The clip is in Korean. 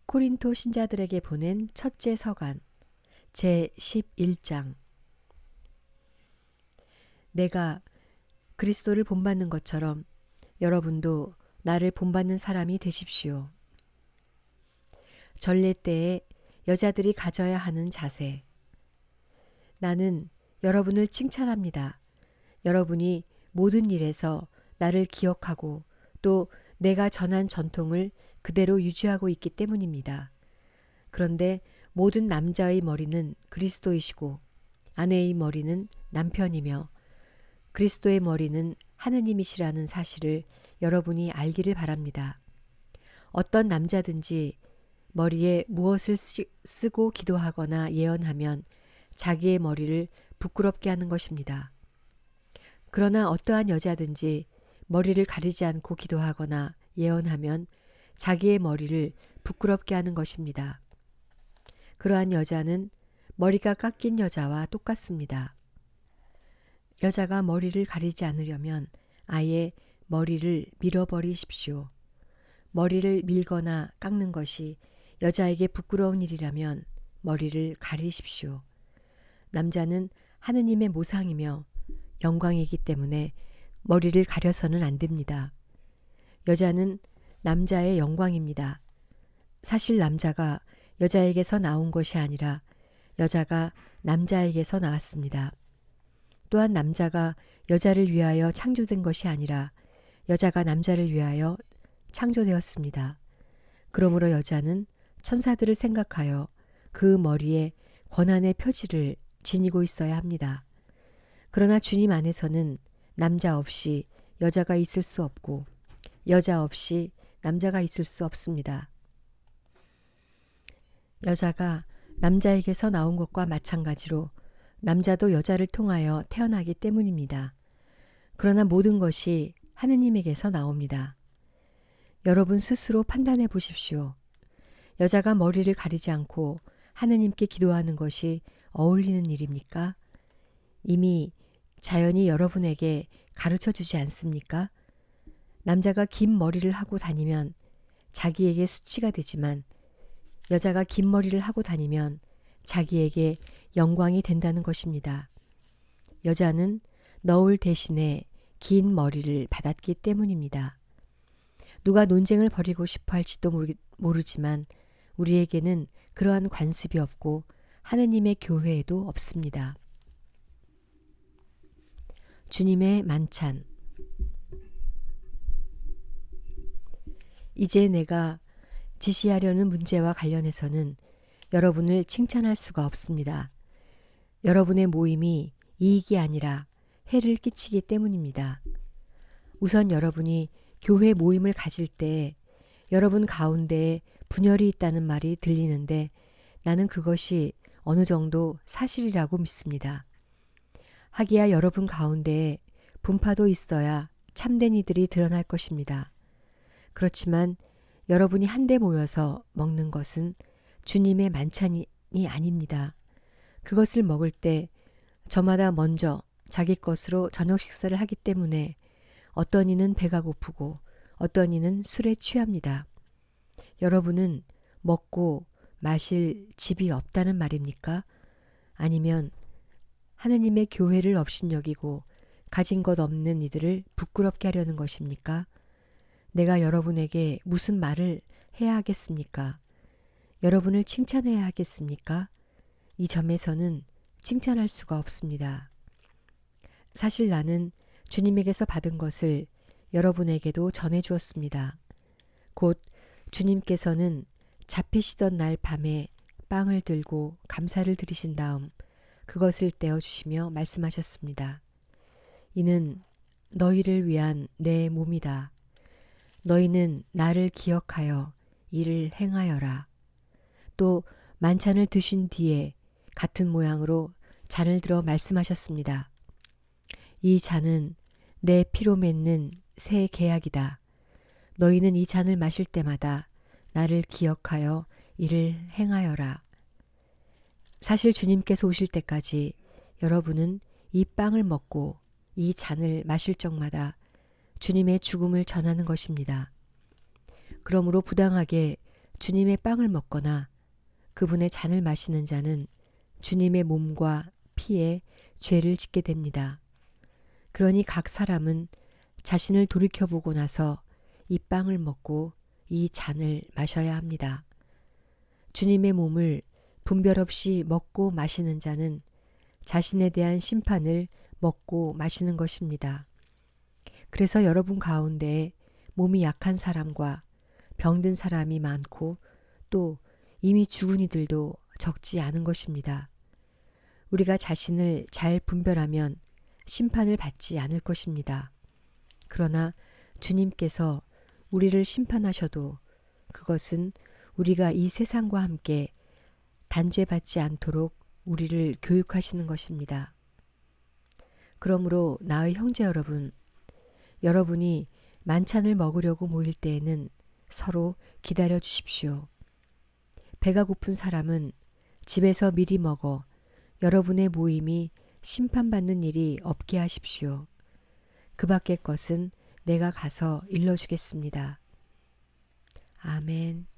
코린토 신자들에게 보낸 첫째 서간 제11장. 내가 그리스도를 본받는 것처럼 여러분도 나를 본받는 사람이 되십시오. 전례 때에 여자들이 가져야 하는 자세. 나는 여러분을 칭찬합니다. 여러분이 모든 일에서 나를 기억하고 또 내가 전한 전통을 그대로 유지하고 있기 때문입니다. 그런데 모든 남자의 머리는 그리스도이시고 아내의 머리는 남편이며 그리스도의 머리는 하느님이시라는 사실을 여러분이 알기를 바랍니다. 어떤 남자든지 머리에 무엇을 쓰고 기도하거나 예언하면 자기의 머리를 부끄럽게 하는 것입니다. 그러나 어떠한 여자든지 머리를 가리지 않고 기도하거나 예언하면 자기의 머리를 부끄럽게 하는 것입니다. 그러한 여자는 머리가 깎인 여자와 똑같습니다. 여자가 머리를 가리지 않으려면 아예 머리를 밀어버리십시오. 머리를 밀거나 깎는 것이 여자에게 부끄러운 일이라면 머리를 가리십시오. 남자는 하느님의 모상이며 영광이기 때문에 머리를 가려서는 안 됩니다. 여자는 남자의 영광입니다. 사실 남자가 여자에게서 나온 것이 아니라 여자가 남자에게서 나왔습니다. 또한 남자가 여자를 위하여 창조된 것이 아니라 여자가 남자를 위하여 창조되었습니다. 그러므로 여자는 천사들을 생각하여 그 머리에 권한의 표지를 지니고 있어야 합니다. 그러나 주님 안에서는 남자 없이 여자가 있을 수 없고 여자 없이 남자가 있을 수 없습니다. 여자가 남자에게서 나온 것과 마찬가지로 남자도 여자를 통하여 태어나기 때문입니다. 그러나 모든 것이 하느님에게서 나옵니다. 여러분 스스로 판단해 보십시오. 여자가 머리를 가리지 않고 하느님께 기도하는 것이 어울리는 일입니까? 이미 자연이 여러분에게 가르쳐 주지 않습니까? 남자가 긴 머리를 하고 다니면 자기에게 수치가 되지만 여자가 긴 머리를 하고 다니면 자기에게 영광이 된다는 것입니다. 여자는 너울 대신에 긴 머리를 받았기 때문입니다. 누가 논쟁을 벌이고 싶어 할지도 모르지만 우리에게는 그러한 관습이 없고 하느님의 교회에도 없습니다. 주님의 만찬. 이제 내가 지시하려는 문제와 관련해서는 여러분을 칭찬할 수가 없습니다. 여러분의 모임이 이익이 아니라 해를 끼치기 때문입니다. 우선 여러분이 교회 모임을 가질 때 여러분 가운데에 분열이 있다는 말이 들리는데 나는 그것이 어느 정도 사실이라고 믿습니다. 하기야 여러분 가운데에 분파도 있어야 참된 이들이 드러날 것입니다. 그렇지만 여러분이 한데 모여서 먹는 것은 주님의 만찬이 아닙니다. 그것을 먹을 때 저마다 먼저 자기 것으로 저녁 식사를 하기 때문에 어떤 이는 배가 고프고 어떤 이는 술에 취합니다. 여러분은 먹고 마실 집이 없다는 말입니까? 아니면 하느님의 교회를 업신여기고 가진 것 없는 이들을 부끄럽게 하려는 것입니까? 내가 여러분에게 무슨 말을 해야 하겠습니까? 여러분을 칭찬해야 하겠습니까? 이 점에서는 칭찬할 수가 없습니다. 사실 나는 주님에게서 받은 것을 여러분에게도 전해 주었습니다. 곧 주님께서는 잡히시던 날 밤에 빵을 들고 감사를 드리신 다음 그것을 떼어 주시며 말씀하셨습니다. 이는 너희를 위한 내 몸이다. 너희는 나를 기억하여 이를 행하여라. 또 만찬을 드신 뒤에 같은 모양으로 잔을 들어 말씀하셨습니다. 이 잔은 내 피로 맺는 새 계약이다. 너희는 이 잔을 마실 때마다 나를 기억하여 이를 행하여라. 사실 주님께서 오실 때까지 여러분은 이 빵을 먹고 이 잔을 마실 적마다 주님의 죽음을 전하는 것입니다. 그러므로 부당하게 주님의 빵을 먹거나 그분의 잔을 마시는 자는 주님의 몸과 피에 죄를 짓게 됩니다. 그러니 각 사람은 자신을 돌이켜보고 나서 이 빵을 먹고 이 잔을 마셔야 합니다. 주님의 몸을 분별 없이 먹고 마시는 자는 자신에 대한 심판을 먹고 마시는 것입니다. 그래서 여러분 가운데 몸이 약한 사람과 병든 사람이 많고 또 이미 죽은 이들도 적지 않은 것입니다. 우리가 자신을 잘 분별하면 심판을 받지 않을 것입니다. 그러나 주님께서 우리를 심판하셔도 그것은 우리가 이 세상과 함께 단죄받지 않도록 우리를 교육하시는 것입니다. 그러므로 나의 형제 여러분, 여러분이 만찬을 먹으려고 모일 때에는 서로 기다려 주십시오. 배가 고픈 사람은 집에서 미리 먹어 여러분의 모임이 심판받는 일이 없게 하십시오. 그 밖의 것은 내가 가서 일러주겠습니다. 아멘.